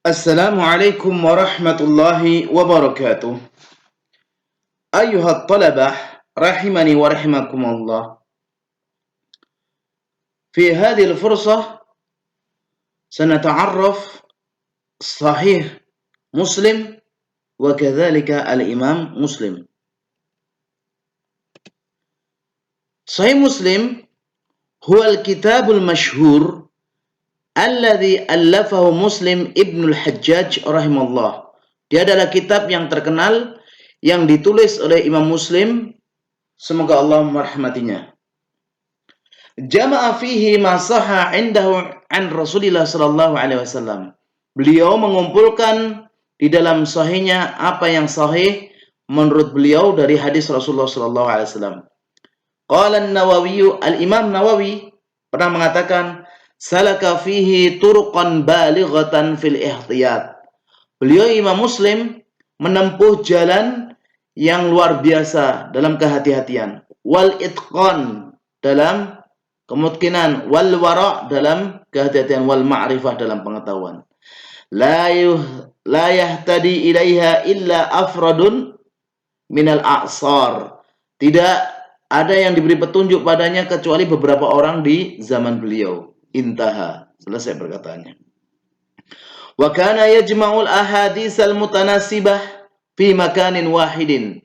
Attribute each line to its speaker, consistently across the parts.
Speaker 1: Assalamualaikum warahmatullahi wabarakatuh. Ayuhat talabah rahimani wa rahimakumullah. في هذه الفرصة سنتعرف صحيح مسلم وكذلك الإمام مسلم. صحيح مسلم هو الكتاب المشهور الذي ألفه مسلم ابن الحجاج rahimahullah. Dia adalah kitab yang terkenal yang ditulis oleh Imam Muslim, semoga Allah merahmatinya. Jama'a fihi ma sahha 'indahu an Rasulillah sallallahu alaihi wasallam. Beliau mengumpulkan di dalam sahihnya apa yang sahih menurut beliau dari hadis Rasulullah sallallahu alaihi wasallam. Qala an-Nawawi, al-Imam Nawawi pernah mengatakan, salaka fihi turqan balighatan fil ihtiyat. Beliau Imam Muslim menempuh jalan yang luar biasa dalam kehati-hatian, wal itqan dalam kemungkinan, wal wara dalam kehati-hatian, wal ma'rifah dalam pengetahuan. La yahtadi ilaiha illa afradun minal a'sar. Tidak ada yang diberi petunjuk padanya kecuali beberapa orang di zaman beliau. Intaha. Selesai perkataannya. Wa kana yajma'ul ahaditsal mutanasibah fi makanin wahidin.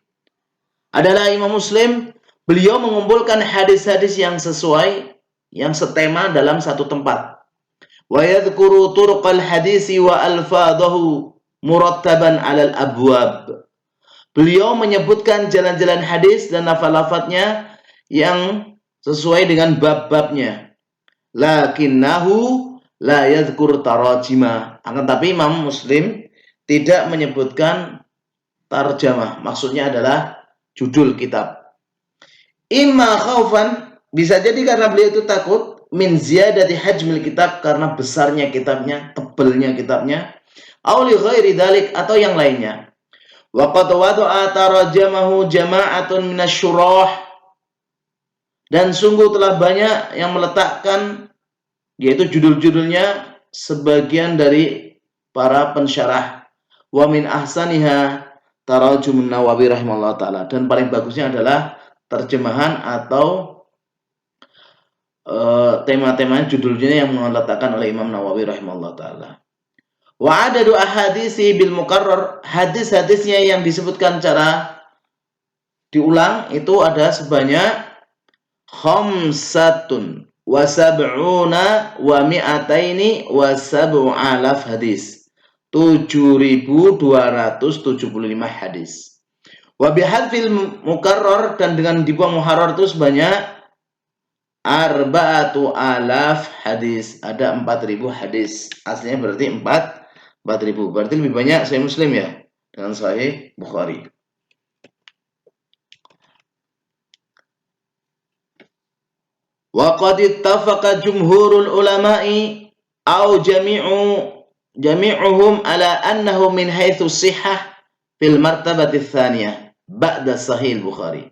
Speaker 1: Adalah Imam Muslim, beliau mengumpulkan hadis-hadis yang sesuai, yang setema dalam satu tempat. Wa yadhkuru turqal hadisi wa alfadhahu murattaban 'alal abwab. Beliau menyebutkan jalan-jalan hadis dan lafaz-lafaznya yang sesuai dengan bab-babnya. Lakinnahu la yadhkur tarajima. Akan tapi Imam Muslim tidak menyebutkan tarjamah. Maksudnya adalah judul kitab. Imma khaufan, bisa jadi karena beliau itu takut, min ziyadati hajmil kitab, karena besarnya kitabnya, tebalnya kitabnya, aw li ghairi dzalik, atau yang lainnya. Wa qad wada'a tarjamahu jama'atun minasyurah, dan sungguh telah banyak yang meletakkan yaitu judul-judulnya sebagian dari para pensyarah. Wa min ahsaniha tarajum Nawawi rahimahullah ta'ala, dan paling bagusnya adalah terjemahan atau tema-tema judulnya yang meletakkan oleh Imam Nawawi rahimahullah ta'ala. Wa adadu ahadisi bil mukarrar, hadis-hadisnya yang disebutkan cara diulang itu ada sebanyak khamsatun wa sab'una wa mi'ataini wa sab'alaf hadis. 7.275 hadis. Wa bihadfil mukarrar, dan dengan dibuang muharrar itu sebanyak 4.000 hadis. Ada 4.000 hadis. Aslinya berarti 4.000. Berarti lebih banyak Sahih Muslim ya dengan Sahih Bukhari. Wa qad ittafaqa jumhurul ulama'i aw jami'uhum ala annahu min haitsu sihhah fil martabati tsaniyah ba'da Sahih Bukhari.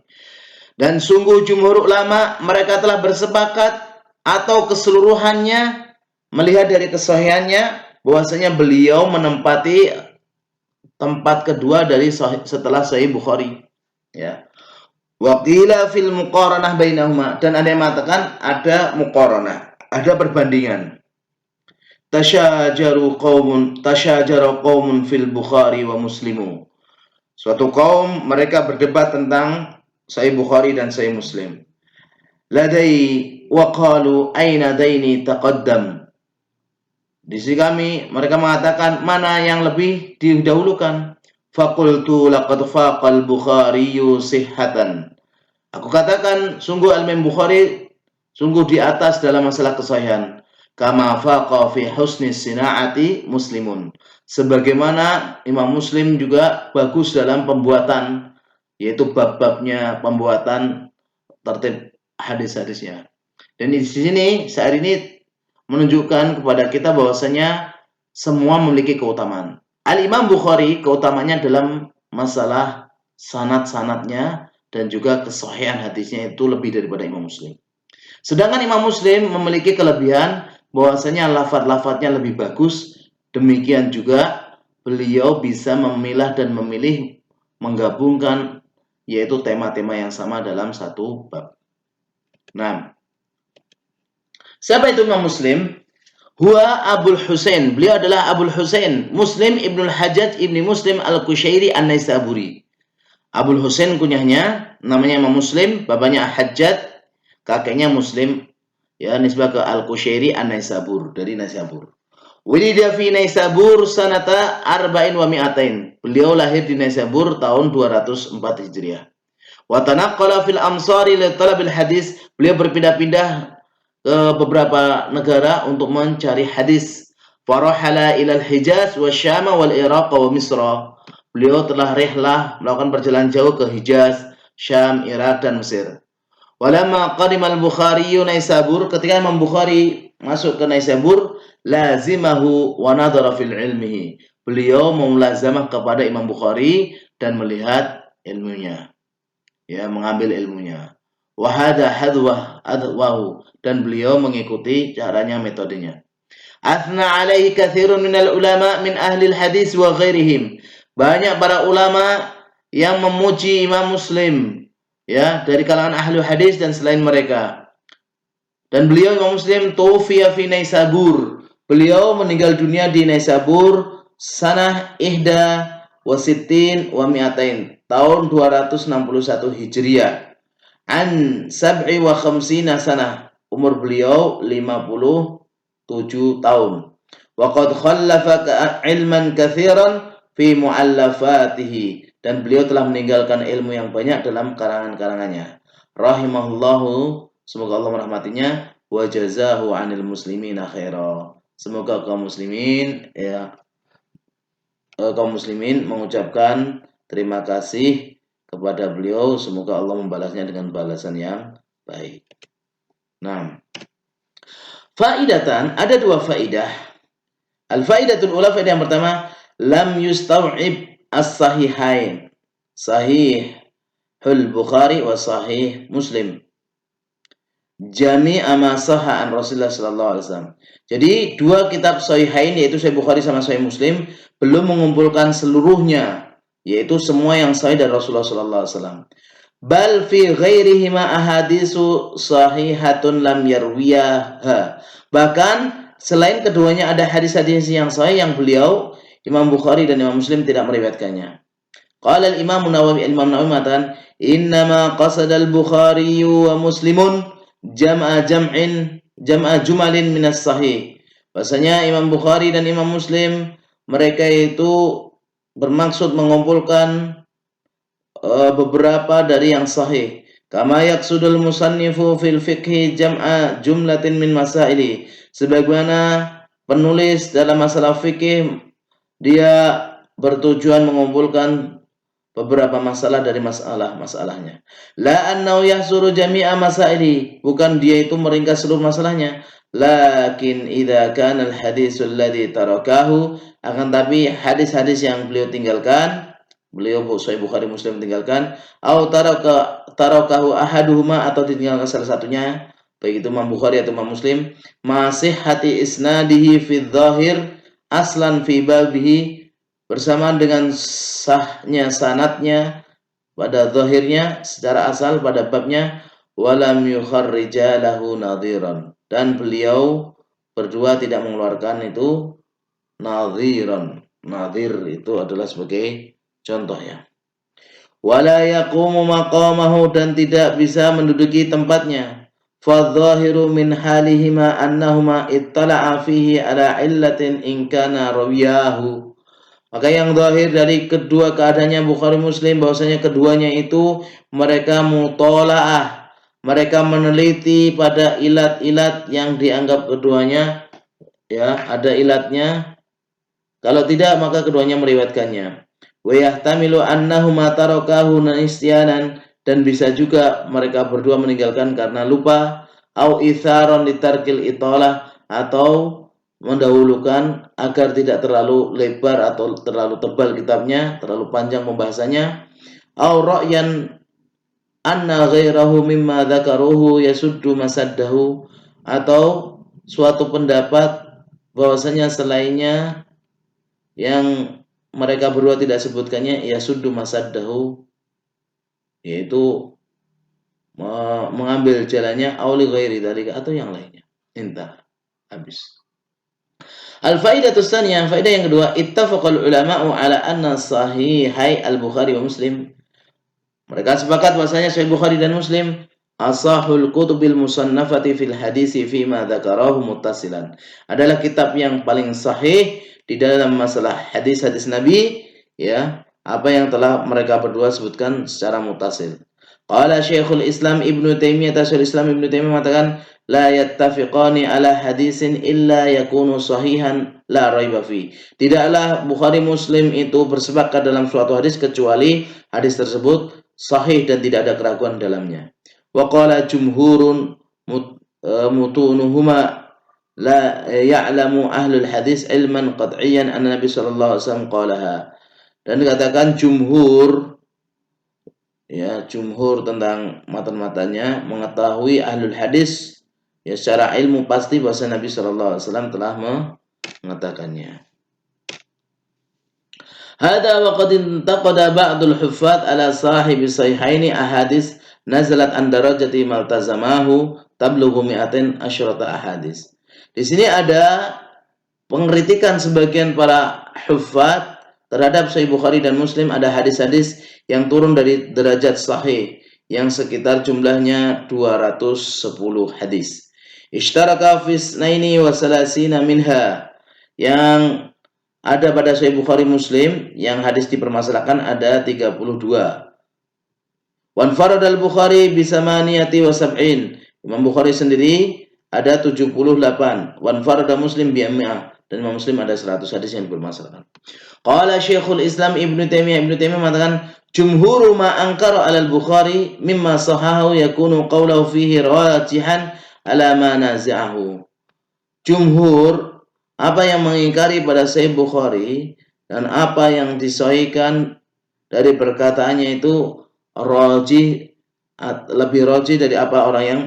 Speaker 1: Dan sungguh jumhur ulama mereka telah bersepakat atau keseluruhannya melihat dari kesahihannya bahwasanya beliau menempati tempat kedua dari setelah Sahih Bukhari, ya. Wa qila fil muqaranah bainahuma, dan ada yang mengatakan ada muqaranah, ada perbandingan. Tashajara qaumun fil Bukhari wa Muslimu. Suatu kaum mereka berdebat tentang Sahih Bukhari dan Sahih Muslim. Ladai wa qalu aina daini taqaddam. Di sisi kami mereka mengatakan mana yang lebih didahulukan. Faqultu laqad faqal Bukhariyu sihhatan. Aku katakan sungguh Al-Imam Bukhari sungguh di atas dalam masalah kesahihan. Kama faqa fi husni sina'ati Muslimun. Sebagaimana Imam Muslim juga bagus dalam pembuatan, yaitu bab-babnya, pembuatan tertib hadis-hadisnya. Dan di sini saat ini menunjukkan kepada kita bahwasanya semua memiliki keutamaan. Al-Imam Bukhari keutamanya dalam masalah sanad-sanadnya dan juga kesahihan hadisnya itu lebih daripada Imam Muslim. Sedangkan Imam Muslim memiliki kelebihan bahwasanya lafaz-lafaznya lebih bagus Demikian juga beliau bisa memilah dan memilih menggabungkan yaitu tema-tema yang sama dalam satu bab. Nah, siapa itu Imam Muslim? Huwa Abul Husain. Beliau adalah Abul Husain Muslim Ibnul Hajjaj Ibni Muslim Al-Qushairi An-Naisaburi. Abul Husain kunyahnya, namanya Imam Muslim, bapaknya Hajjaj, kakeknya Muslim, ya nisbah ke Al-Qushairi An-Naisabur, dari Naisabur. Wulida fi Naisabur sanata arba'in wa mi'atain. Beliau lahir di Naisabur tahun 204 Hijriah. Wa tanaqqala fil amsari li talabil hadis. Beliau berpindah-pindah ke beberapa negara untuk mencari hadis. Farahala ilal Hijaz wa Syam wal Iraq wa Misra. Beliau telah rihlah melakukan perjalanan jauh ke Hijaz, Syam, Irak dan Mesir. Walamma qadimal Bukhari Naisabur, ketika Imam Bukhari masuk ke Naisabur, lazimahu wa nadhara fil ilmihi. Beliau memulazamah kepada Imam Bukhari dan melihat ilmunya. Ya, mengambil ilmunya. Wa hadha hadwahu, dan beliau mengikuti caranya, metodenya. Athna alaihi katsirun minal ulama min ahli hadis wa ghairihim. Banyak para ulama yang memuji Imam Muslim, ya, dari kalangan ahli hadis dan selain mereka. Dan beliau Imam Muslim tufiya fi Naisabur. Beliau meninggal dunia di Naisabur sanah ihda wa sittin wa mi'atain, tahun 261 Hijriah. An sab'i wa khamsina sanah, umur beliau 57 tahun. Wa qad khallafa ilman katsiran fi muallafatihi, dan beliau telah meninggalkan ilmu yang banyak dalam karangan-karangannya. Rahimahullahu, semoga Allah merahmatinya. Wa jazahu 'anil muslimina khaira. Semoga kaum muslimin, ya, kaum muslimin mengucapkan terima kasih kepada beliau. Semoga Allah membalasnya dengan balasan yang baik. Nah, faidatan, ada dua faidah. Al-faidatul ula, faidah yang pertama, lam yustaw'ib as-sahihain, sahihul Bukhari wa sahih Muslim, jami'a ma sahha an Rasulullah sallallahu alaihi wasallam. Jadi dua kitab sahihain, yaitu Sahih Bukhari sama Sahih Muslim, belum mengumpulkan seluruhnya, yaitu semua yang sahih dari Rasulullah sallallahu alaihi wasallam. Bal fi ghairihima ahadisu sahihatun lam yarwiyaha. Bahkan selain keduanya ada hadis-hadis yang sahih yang beliau Imam Bukhari dan Imam Muslim tidak meriwayatkannya. Qala al-Imam Nawawi, Imam Nawawi mengatakan, "Innama qasada al-Bukhari wa Muslimun jam'a jumalin minas sahih." Bahasanya Imam Bukhari dan Imam Muslim, mereka itu bermaksud mengumpulkan beberapa dari yang sahih. Kama yaqsudul musannifu fil fiqhi jam'a jumlatin min masaili. Sebagaimana penulis dalam masalah fikih, dia bertujuan mengumpulkan beberapa masalah dari masalahnya. La annahu yahsuru jami'a masaili, bukan dia itu meringkas seluruh masalahnya. Lakin idza kana al-hadisul ladzi tarakahu, akan tapi hadis-hadis yang beliau tinggalkan, beliau Sahih Bukhari Muslim tinggalkan, au tarakahu ahaduhuma, atau ditinggalkan salah satunya, baik itu Imam Bukhari atau Imam Muslim, masih hati isnadihi fi dzahir aslan fi babihi, bersamaan dengan sahnya sanadnya pada zahirnya secara asal pada babnya, walam yukharrija lahu nadhiran, dan beliau berdua tidak mengeluarkan itu nadhiran. Nadhir itu adalah sebagai contoh, ya. Wala yaqumu maqamahu, dan tidak bisa menduduki tempatnya. Fadzahiru min halihima annahuma ittala'a fihi ala illatin in kana rawiyahu. Maka yang zahir dari kedua keadaannya Bukhari Muslim, bahwasanya keduanya itu mereka mutola'ah, mereka meneliti pada ilat-ilat yang dianggap keduanya, ya, ada ilatnya. Kalau tidak, maka keduanya meriwayatkannya. Wa yahtamilu annahuma tarakahu nisyanan, dan bisa juga mereka berdua meninggalkan karena lupa, au itharon litarkil italah, atau mendahulukan agar tidak terlalu lebar atau terlalu tebal kitabnya, terlalu panjang pembahasannya, au ra'yan anna ghairahu mimma dzakaruhu yasuddu masaddahu, atau suatu pendapat bahwasanya selainnya yang mereka berdua tidak sebutkannya, yasuddu masaddahu, yaitu mengambil jalannya, auli ghairi dzalika, atau yang lainnya. Intah, habis. Al-faidatu tsaniyah, faedah yang kedua, ittafaqal ulama'u ala anna sahihai al-Bukhari wa Muslim. Mereka sepakat bahwasanya Sahih Bukhari dan Muslim asahul kutubil musannafati fil hadisi fima dzakarahu muttasilan, adalah kitab yang paling sahih di dalam masalah hadis-hadis Nabi, ya, apa yang telah mereka berdua sebutkan secara muttasil. Qala Syekhul Islam Ibnu Taimiyah, Syekhul Islam Ibnu Taimiyah mengatakan, la yattafiqani ala hadisin illa yakunu sahihan la raiba fi. Tidaklah Bukhari Muslim itu bersepakat dalam suatu hadis kecuali hadis tersebut sahih dan tidak ada keraguan dalamnya. Wa qala jumhurun mutunuhuma la ya'lamu ahlul hadis ilman qat'iyan anna Nabi sallallahu alaihi wasallam qalaha. Dan dikatakan jumhur, ya, jumhur tentang matan-matanya mengetahui ahlul hadis, ya, secara ilmu pasti bahwa Nabi sallallahu alaihi wasallam telah mengatakannya. Hada wa qad intaqada ba'dul huffaz ala sahibi sahihaini ahadits nazalat an darajati maltazamahu tablughu mi'atin asyrata ahadits. Di sini ada pengkritikan sebagian para huffaz terhadap Sahih Bukhari dan Muslim, ada hadis-hadis yang turun dari derajat sahih yang sekitar jumlahnya 210 hadis. Ishtaraka fi isnaini wa salasina minha, yang ada pada Sahih Bukhari Muslim yang hadis dipermasalahkan ada 32. Wan farad al-Bukhari bisamaniyati wa sab'in. Imam Bukhari sendiri ada 78. Wan farad Muslim bi mi'ah, dan Imam Muslim ada 100 hadis yang dipermasalahkan. Qala Syekhul Islam Ibnu Taimiyah, Ibnu Taimiyah mengatakan jumhuru ma ankara 'ala al-Bukhari mimma sahahu yakunu qawluhu fihi rajihan ala ma nazi'ahu. Jumhur, apa yang mengingkari pada Sahih Bukhari dan apa yang disahihkan dari perkataannya itu rajih, lebih rajih dari apa orang yang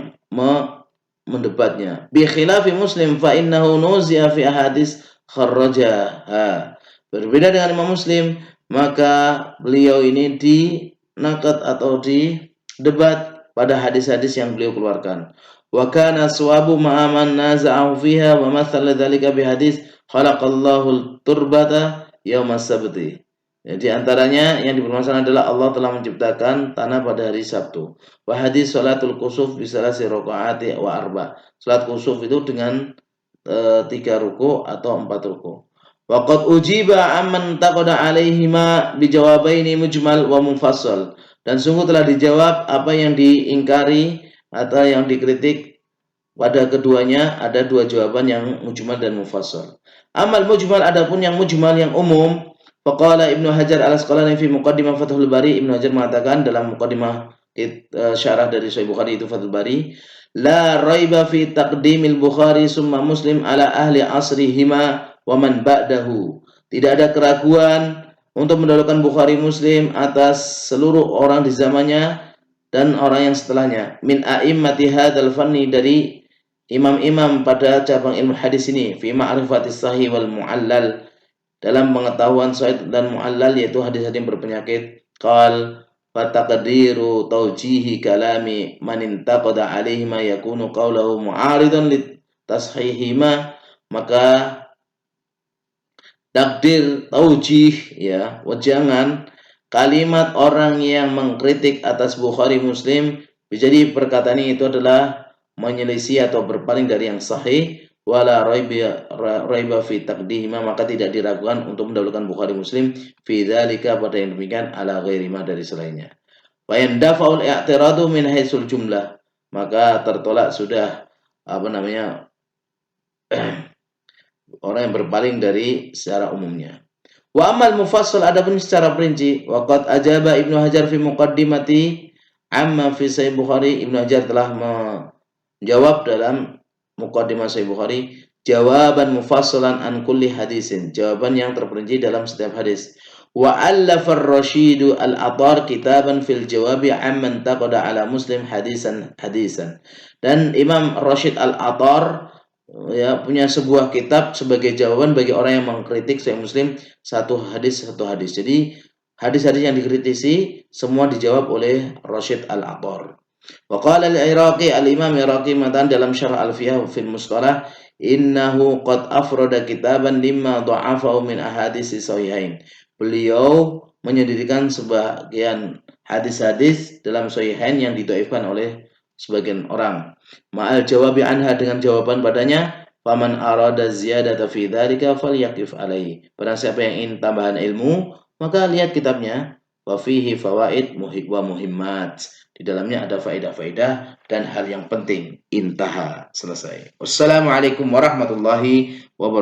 Speaker 1: mendebatnya. Bi khilafi Muslim fa innahu nuzi'a fi ahadits kharrajaha. Berbeda dengan Imam Muslim, maka beliau ini dinakat atau didebat pada hadis-hadis yang beliau keluarkan. Wa kana suwabu ma'aman naza'ahu fiha wa mathala dzalika bi hadis khalaqallahu turbata yaumas sabti. Jadi antaranya yang dipermasalahkan adalah Allah telah menciptakan tanah pada hari Sabtu. Wa hadis salatul kusuf bi salasi rakaati wa arba. Salat kusuf itu dengan 3 ruku atau 4 ruku. Wa qad ujiba amman taqada alaihima bi jawabaini mujmal wa mufassal. Dan sungguh telah dijawab apa yang diingkari atau yang dikritik pada keduanya, ada 2 jawaban, yang mujmal dan mufassal. Amal mujmal, adapun yang mujmal yang umum, faqala Ibnu Hajar al-Asqalani fi muqaddimah Fathul Bari, Ibnu Hajar mengatakan dalam muqaddimah syarah dari Sahih Bukhari itu Fathul Bari, la raiba fi taqdimil Bukhari summa Muslim ala ahli asrihima wa man ba'dahu. Tidak ada keraguan untuk mendahulukan Bukhari Muslim atas seluruh orang di zamannya dan orang yang setelahnya. Min a'immati hadzal fanni, dari imam-imam pada cabang ilmu hadis ini, fi ma'rifatis sahih wal mu'allal, dalam pengetahuan sahih dan mu'allal, yaitu hadis-hadis yang berpenyakit. Qal fataqdiru tawjihi kalami man intaqada alaihi ma yakunu qawluhu mu'aridan litashihima, maka takdir taujih, ya, wajangan kalimat orang yang mengkritik atas Bukhari Muslim, jadi perkataan itu adalah menyelisih atau berpaling dari yang sahih. Wala raiba fi taqdihima, maka tidak diragukan untuk mendahulukan Bukhari Muslim fi dzalika, pada yang demikian, ala ghairi ma, dari selainnya. Fa yandafaul i'tiradu min haitsul jumlah, maka tertolak sudah orang yang berpaling dari secara umumnya. Wa amal mufassal, adapun secara perinci, waqad ajaba Ibnu Hajar fi muqaddimati amma fi Sahih Bukhari, Ibnu Hajar telah menjawab dalam muqaddimah Sahih Bukhari jawaban mufassalan an kulli hadisin, jawaban yang terperinci dalam setiap hadis. Wa allafa ar-Rashidu al-Atar kitaban fil jawabi amman taqada ala Muslim hadisan. Dan Imam Rashid al-Atar ya punya sebuah kitab sebagai jawaban bagi orang yang mengkritik Sahih Muslim satu hadis. Jadi hadis-hadis yang dikritisi semua dijawab oleh Rashid Al-Athar. Wa qala al-Iraqi, al-Imam Iraqi mengatakan dalam Syarah Al-Fiyah fil Mustalah, innahu qad afrada kitaban limma dha'afahu min ahadits sahihain. Beliau menyendirikan sebagian hadis-hadis dalam sahihain yang didhaifkan oleh sebagian orang. Ma'al jawabi anha, dengan jawaban padanya, faman arada ziyadata fi dzalika falyaqif alaihi. Barang siapa yang ingin tambahan ilmu, maka lihat kitabnya. Wa fihi fawaid wa muhimmat. Di dalamnya ada faedah-faedah dan hal yang penting. Intaha, selesai. Wassalamualaikum warahmatullahi wabarakatuh.